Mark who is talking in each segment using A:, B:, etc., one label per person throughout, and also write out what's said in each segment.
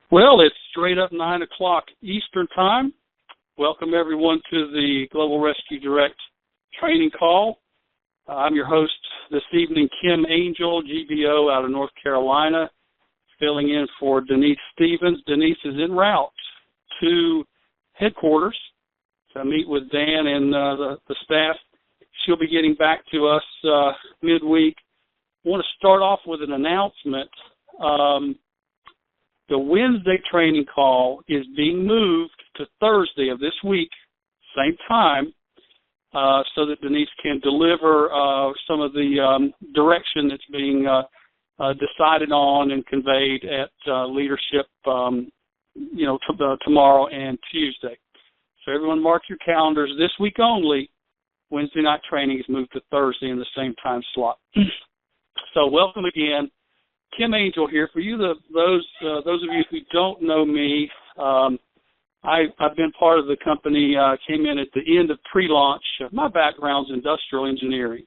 A: Well, it's straight up 9 o'clock Eastern Time. Welcome, everyone, to the Global Rescue Direct training call. I'm your host this evening, Kim Angel, GBO out of North Carolina, filling in for Denise Stevens. Denise is en route to headquarters to meet with Dan and the staff. She'll be getting back to us midweek. I want to start off with an announcement. The Wednesday training call is being moved to Thursday of this week, same time, so that Denise can deliver some of the direction that's being decided on and conveyed at leadership, tomorrow and Tuesday. So everyone mark your calendars. This week only, Wednesday night training is moved to Thursday in the same time slot. So welcome again. Kim Angel here. For you, those of you who don't know me, I've been part of the company, came in at the end of pre-launch. My background's industrial engineering,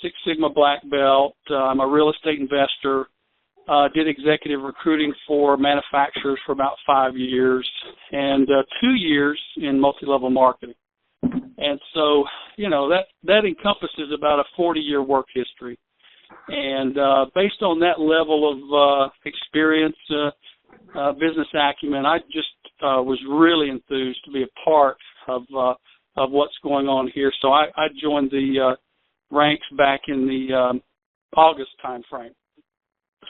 A: Six Sigma black belt. I'm a real estate investor, did executive recruiting for manufacturers for about 5 years, and 2 years in multi-level marketing. And so, that encompasses about a 40-year work history. And based on that level of experience, business acumen, I just was really enthused to be a part of what's going on here. So I joined the ranks back in the August time frame.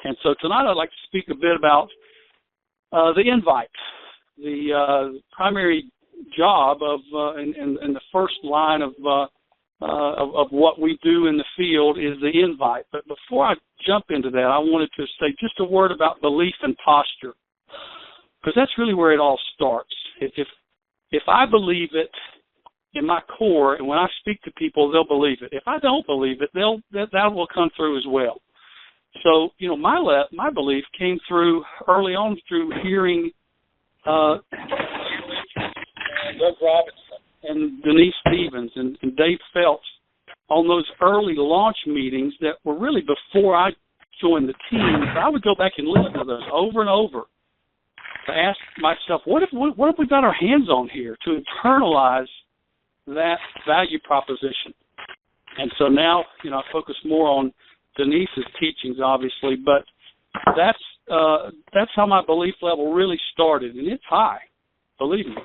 A: And so tonight I'd like to speak a bit about the invite. The primary job of and the first line of what we do in the field is the invite. But before I jump into that, I wanted to say just a word about belief and posture, because that's really where it all starts. If I believe it in my core, and when I speak to people, they'll believe it. If I don't believe it, that will come through as well. So, my belief came through early on through hearing Doug Robinson and Denise Stevens and Dave Phelps on those early launch meetings that were really before I joined the team. I would go back and listen to those over and over to ask myself, what have we got our hands on here to internalize that value proposition? And so now, I focus more on Denise's teachings, obviously, but that's how my belief level really started, and it's high, believe me.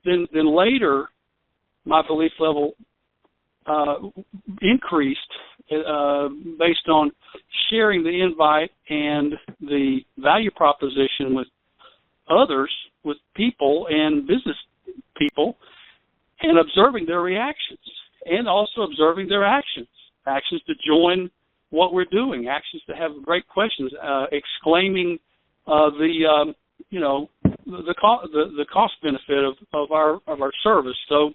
A: Then later, my belief level increased based on sharing the invite and the value proposition with others, with people and business people, and observing their reactions, and also observing their actions to join what we're doing, actions to have great questions, exclaiming the cost benefit of our service. So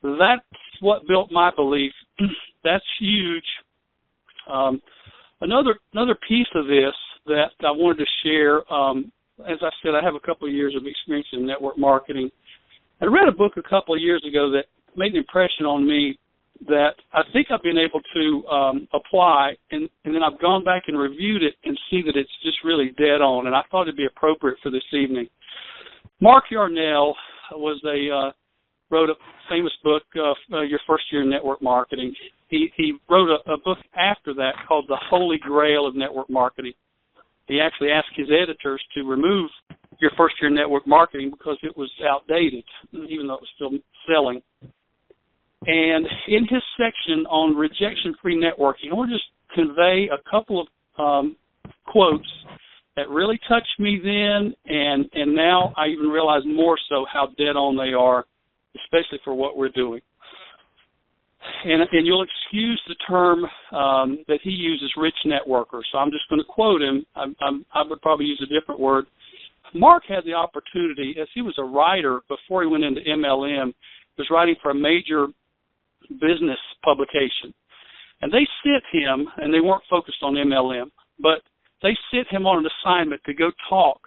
A: that's what built my belief. That's huge. Another piece of this that I wanted to share, as I said, I have a couple of years of experience in network marketing. I read a book a couple of years ago that made an impression on me that I think I've been able to apply, and then I've gone back and reviewed it and see that it's just really dead on, and I thought it'd be appropriate for this evening. Mark Yarnell wrote a famous book, Your First Year in Network Marketing. He wrote a book after that called The Holy Grail of Network Marketing. He actually asked his editors to remove Your First Year in Network Marketing because it was outdated, even though it was still selling. And in his section on rejection-free networking, I want to just convey a couple of quotes that really touched me then, and now I even realize more so how dead on they are, especially for what we're doing. And you'll excuse the term that he uses, rich networker. So I'm just going to quote him. I would probably use a different word. Mark had the opportunity, as he was a writer before he went into MLM, he was writing for a major business publication. And they sent him, and they weren't focused on MLM, but they sent him on an assignment to go talk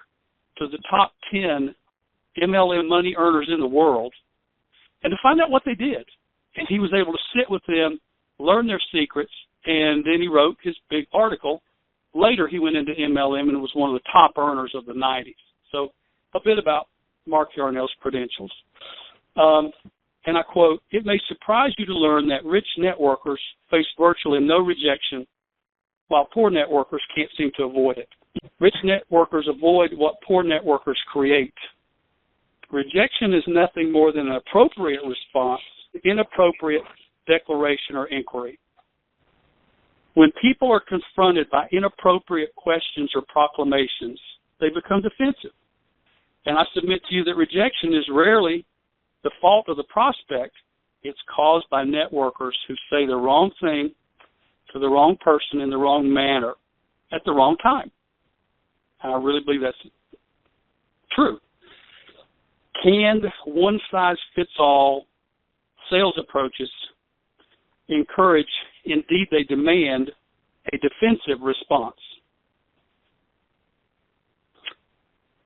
A: to the top 10 MLM money earners in the world and to find out what they did. And he was able to sit with them, learn their secrets, and then he wrote his big article later he went into MLM and was one of the top earners of the 90s. So a bit about Mark Yarnell's credentials. And I quote, "It may surprise you to learn that rich networkers face virtually no rejection, while poor networkers can't seem to avoid it. Rich networkers avoid what poor networkers create. Rejection is nothing more than an appropriate response, inappropriate declaration or inquiry. When people are confronted by inappropriate questions or proclamations, they become defensive. And I submit to you that rejection is rarely the fault of the prospect. It's caused by networkers who say the wrong thing to the wrong person in the wrong manner at the wrong time." And I really believe that's true. Canned, one-size-fits-all sales approaches encourage, indeed they demand, a defensive response.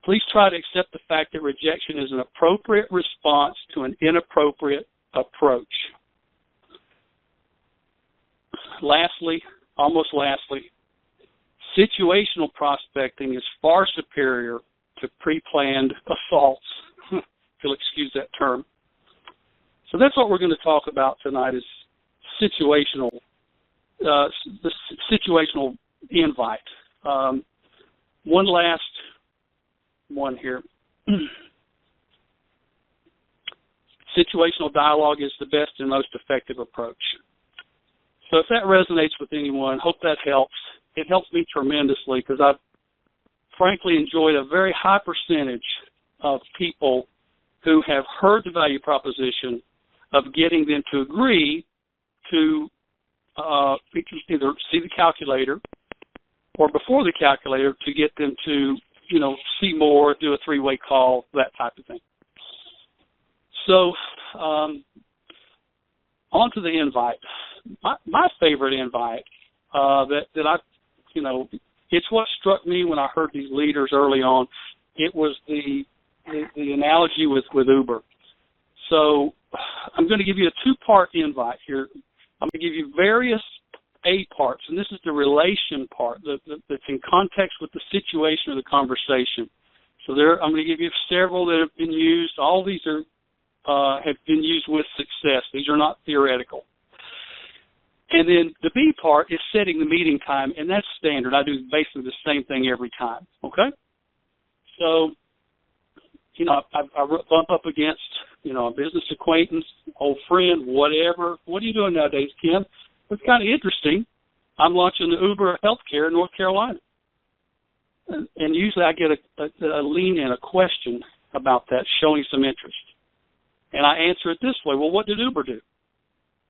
A: Please try to accept the fact that rejection is an appropriate response to an inappropriate approach. Lastly, situational prospecting is far superior to pre-planned assaults, if you'll excuse that term. So that's what we're going to talk about tonight is the situational invite. One last one here. Situational dialogue is the best and most effective approach. So if that resonates with anyone, hope that helps. It helps me tremendously because I've frankly enjoyed a very high percentage of people who have heard the value proposition of getting them to agree to either see the calculator or before the calculator to get them to, see more, do a three-way call, that type of thing. So on to the invite. My favorite invite that I, it's what struck me when I heard these leaders early on. It was the analogy with Uber. So I'm going to give you a two-part invite here. I'm going to give you various A parts, and this is the relation part that's in context with the situation or the conversation. So I'm going to give you several that have been used. All these have been used with success. These are not theoretical. And then the B part is setting the meeting time, and that's standard. I do basically the same thing every time, okay? So, I bump up against, a business acquaintance, old friend, whatever. What are you doing nowadays, Kim? It's kind of interesting. I'm launching the Uber Healthcare in North Carolina. And usually I get a lean in, a question about that, showing some interest. And I answer it this way, well, what did Uber do?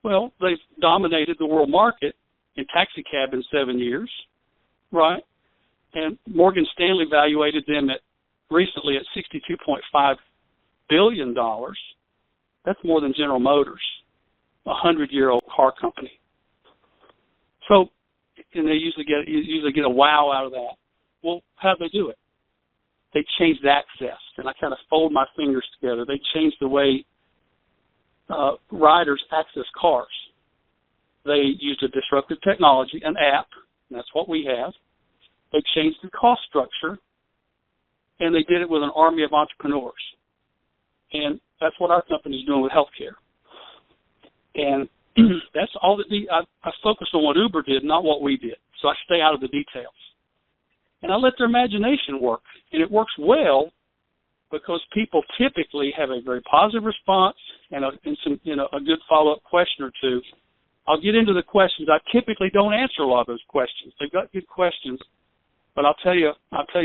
A: Well, they've dominated the world market in taxi cab in 7 years, right? And Morgan Stanley valuated them recently at $62.5 billion. That's more than General Motors, a 100-year-old car company. So, and they usually get a wow out of that. Well, how do they do it? They changed access, and I kind of fold my fingers together. They changed the way riders access cars. They used a disruptive technology, an app, and that's what we have. They changed the cost structure, and they did it with an army of entrepreneurs. And that's what our company is doing with healthcare. And that's all that I focus on what Uber did, not what we did. So I stay out of the details. And I let their imagination work. And it works well because people typically have a very positive response and a good follow-up question or two. I'll get into the questions. I typically don't answer a lot of those questions. They've got good questions, but I'll tell you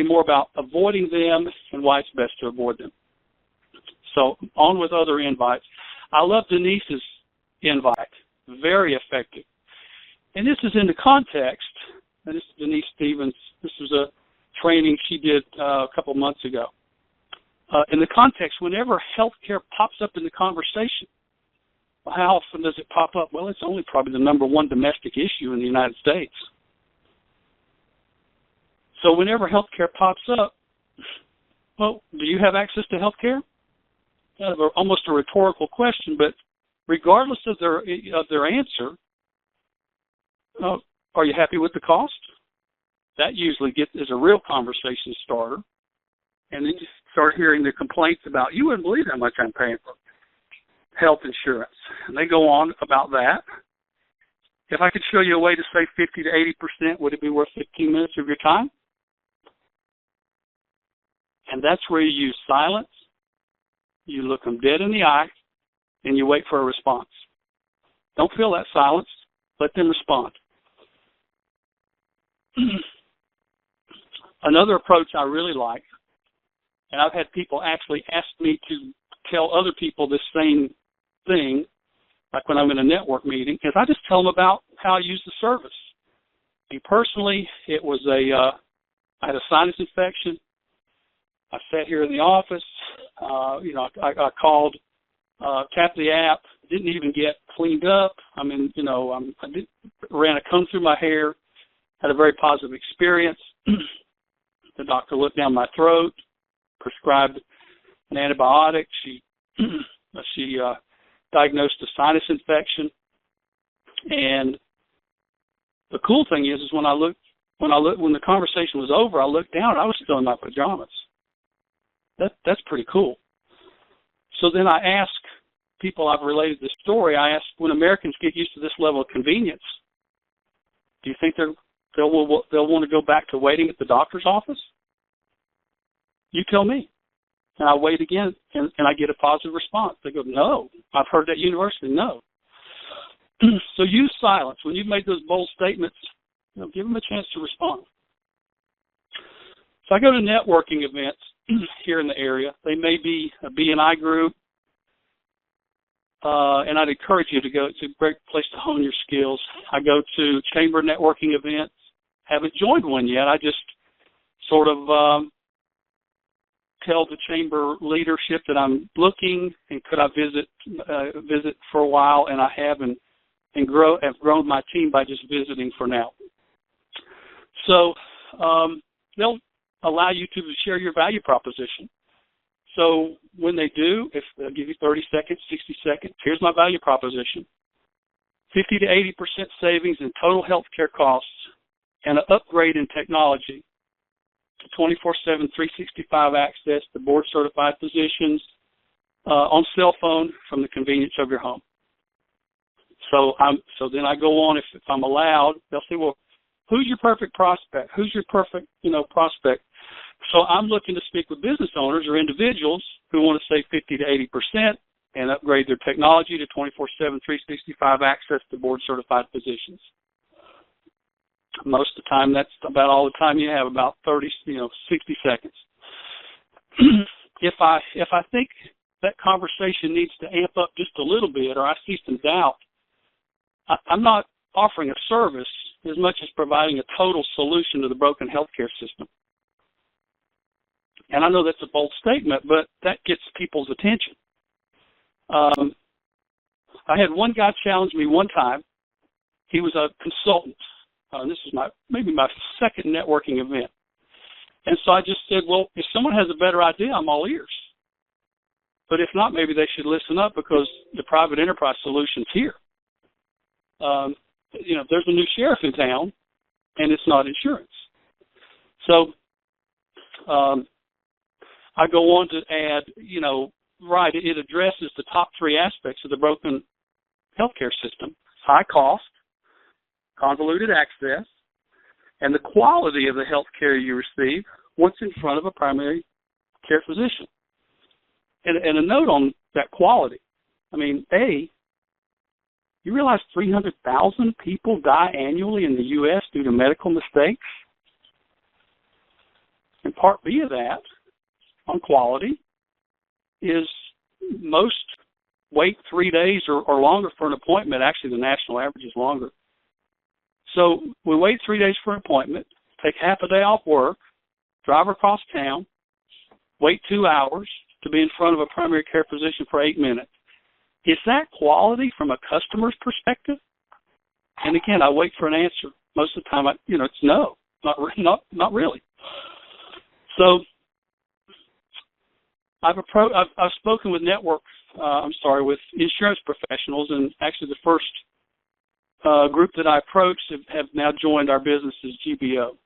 A: more about avoiding them and why it's best to avoid them. So on with other invites. I love Denise's invite. Very effective. And this is in the context, and this is Denise Stevens. This was a training she did a couple months ago. In the context, whenever healthcare pops up in the conversation, well, how often does it pop up? Well, it's only probably the number one domestic issue in the United States. So whenever healthcare pops up, well, do you have access to healthcare? Kind of almost a rhetorical question, but regardless of their answer, are you happy with the cost? That usually is a real conversation starter. And then you start hearing the complaints about, you wouldn't believe how much I'm paying for health insurance. And they go on about that. If I could show you a way to save 50 to 80%, would it be worth 15 minutes of your time? And that's where you use silence. You look them dead in the eye, and you wait for a response. Don't feel that silence. Let them respond. Another approach I really like, and I've had people actually ask me to tell other people this same thing, like when I'm in a network meeting, is I just tell them about how I use the service. Me personally, it was I had a sinus infection. I sat here in the office. I called, tapped the app, didn't even get cleaned up. I ran a comb through my hair, had a very positive experience. The doctor looked down my throat, prescribed an antibiotic. She diagnosed a sinus infection. And the cool thing is when the conversation was over, I looked down and I was still in my pajamas. That's pretty cool. So then I ask people I've related this story, I ask, when Americans get used to this level of convenience, do you think they'll want to go back to waiting at the doctor's office? You tell me. And I wait again, and I get a positive response. They go, no. I've heard that universally, no. So use silence. When you've made those bold statements, give them a chance to respond. So I go to networking events here in the area. They may be a B&I group, and I'd encourage you to go. It's a great place to hone your skills. I go to chamber networking events. Haven't joined one yet. I just sort of tell the chamber leadership that I'm looking, and could I visit for a while, and I have, and have grown my team by just visiting for now. So they'll allow you to share your value proposition. So when they do, if they'll give you 30 seconds, 60 seconds, here's my value proposition. 50 to 80% savings in total health care costs and an upgrade in technology to 24/7, 365 access to board-certified physicians on cell phone from the convenience of your home. So then I go on, if I'm allowed, they'll say, well, who's your perfect prospect? Who's your perfect, prospect? So I'm looking to speak with business owners or individuals who want to save 50 to 80% and upgrade their technology to 24/7, 365 access to board-certified physicians. Most of the time, that's about all the time you have, about 30, 60 seconds. If I think that conversation needs to amp up just a little bit, or I see some doubt, I'm not offering a service as much as providing a total solution to the broken healthcare system. And I know that's a bold statement, but that gets people's attention. I had one guy challenge me one time. He was a consultant. This is maybe my second networking event. And so I just said, well, if someone has a better idea, I'm all ears. But if not, maybe they should listen up, because the private enterprise solution's here. There's a new sheriff in town, and it's not insurance. So I go on to add, it addresses the top three aspects of the broken healthcare system: high cost, convoluted access, and the quality of the health care you receive once in front of a primary care physician. And a note on that quality. You realize 300,000 people die annually in the U.S. due to medical mistakes? And part B of that, on quality, is most wait 3 days or longer for an appointment. Actually, the national average is longer. So we wait 3 days for an appointment, take half a day off work, drive across town, wait 2 hours to be in front of a primary care physician for 8 minutes. Is that quality from a customer's perspective? And again, I wait for an answer. Most of the time, it's no, not really. So I've spoken with with insurance professionals, and actually the first group that I approached have now joined our business as GBO.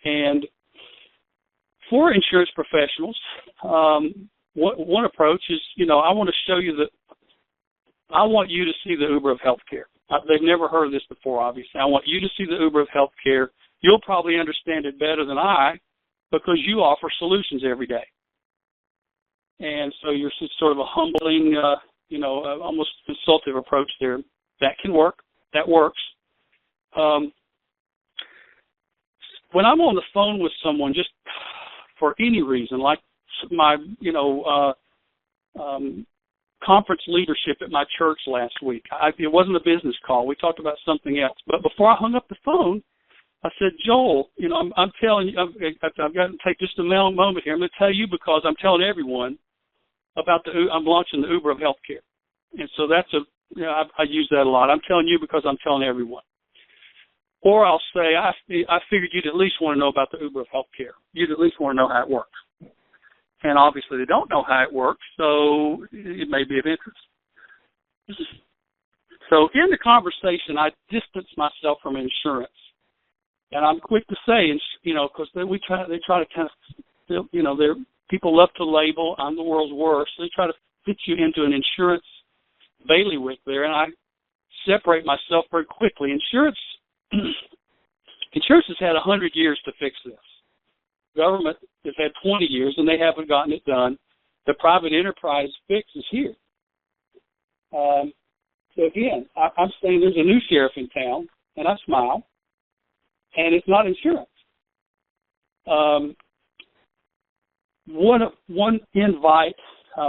A: And for insurance professionals, one approach is, I want to show you I want you to see the Uber of healthcare. They've never heard of this before, obviously. I want you to see the Uber of healthcare. You'll probably understand it better than I because you offer solutions every day. And so you're sort of a humbling, almost consultative approach there. That can work. That works. When I'm on the phone with someone, just for any reason, like my, conference leadership at my church last week, it wasn't a business call. We talked about something else. But before I hung up the phone, I said, Joel, I'm telling you, I've got to take just a moment here. I'm going to tell you because I'm telling everyone about I'm launching the Uber of healthcare. And so that's I use that a lot. I'm telling you because I'm telling everyone. Or I'll say, I figured you'd at least want to know about the Uber of healthcare. You'd at least want to know how it works. And obviously they don't know how it works, so it may be of interest. So in the conversation, I distance myself from insurance. And I'm quick to say, because they try to kind of, people love to label, I'm the world's worst. They try to fit you into an insurance bailiwick there, and I separate myself very quickly. Insurance has had 100 years to fix this. Government has had 20 years, and they haven't gotten it done. The private enterprise fix is here. So again, I'm saying there's a new sheriff in town, and I smile, and it's not insurance. One invite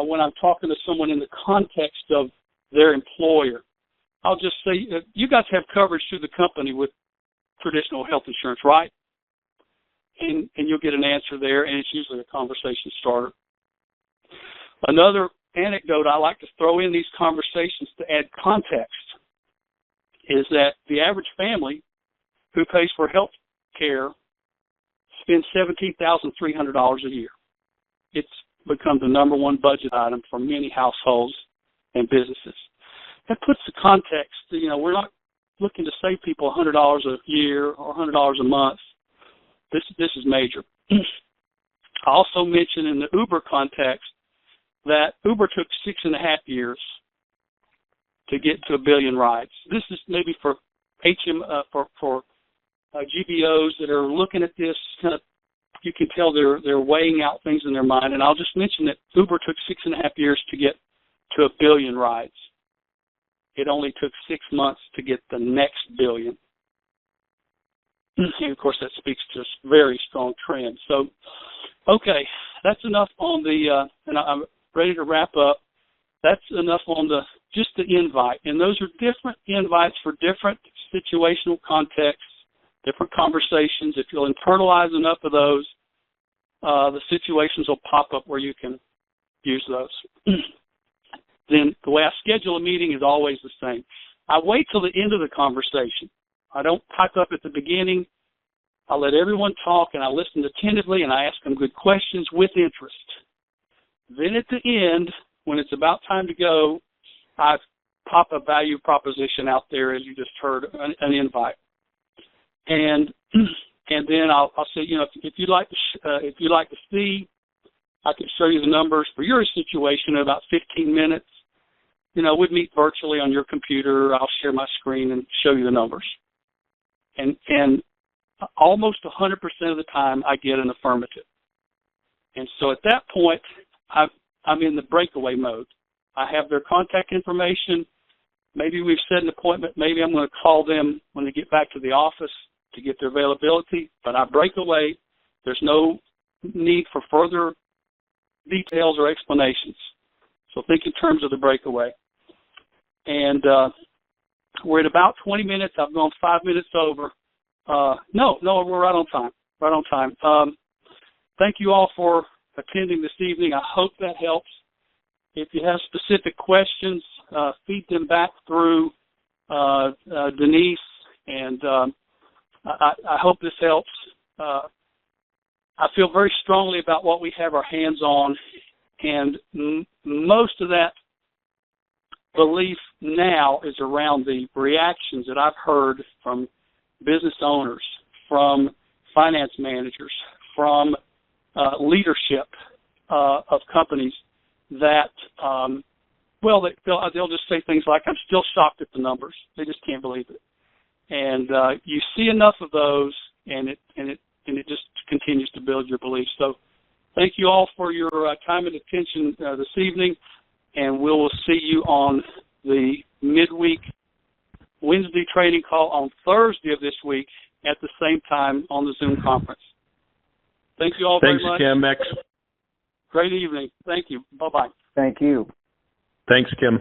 A: when I'm talking to someone in the context of their employer, I'll just say, you guys have coverage through the company with traditional health insurance, right? And you'll get an answer there, and it's usually a conversation starter. Another anecdote I like to throw in these conversations to add context is that the average family who pays for health care spends $17,300 a year. It's become the number one budget item for many households and businesses. That puts the context, we're not looking to save people $100 a year or $100 a month. This is major. I also mentioned in the Uber context that Uber took 6.5 years to get to 1 billion rides. This is maybe for GBOs that are looking at this. Kind of, you can tell they're weighing out things in their mind. And I'll just mention that Uber took 6.5 years to get to 1 billion rides. It only took 6 months to get the next billion. And, of course, that speaks to a very strong trend. So, okay, that's enough on and I'm ready to wrap up. That's enough on just the invite. And those are different invites for different situational contexts, different conversations. If you'll internalize enough of those, the situations will pop up where you can use those. Then the way I schedule a meeting is always the same. I wait till the end of the conversation. I don't pipe up at the beginning. I let everyone talk, and I listen attentively, and I ask them good questions with interest. Then at the end, when it's about time to go, I pop a value proposition out there, as you just heard, an invite. And then I'll say, if you'd like to see, I can show you the numbers for your situation in about 15 minutes. We'd meet virtually on your computer. I'll share my screen and show you the numbers. And almost 100% of the time, I get an affirmative. And so at that point, I'm in the breakaway mode. I have their contact information. Maybe we've set an appointment. Maybe I'm going to call them when they get back to the office to get their availability. But I break away. There's no need for further details or explanations. So think in terms of the breakaway. And we're at about 20 minutes. I've gone 5 minutes over. No, we're right on time. Right on time. Thank you all for attending this evening. I hope that helps. If you have specific questions, feed them back through Denise, and I hope this helps. I feel very strongly about what we have our hands on, and most of that belief now is around the reactions that I've heard from business owners, from finance managers, from leadership of companies that, they'll just say things like, "I'm still shocked at the numbers." They just can't believe it. And you see enough of those, and it just continues to build your belief. So thank you all for your time and attention this evening, and we will see you on the midweek Wednesday training call on Thursday of this week at the same time on the Zoom conference. Thank you all very much.
B: Thanks, Kim.
A: Great evening. Thank you. Bye-bye.
C: Thank you.
B: Thanks, Kim.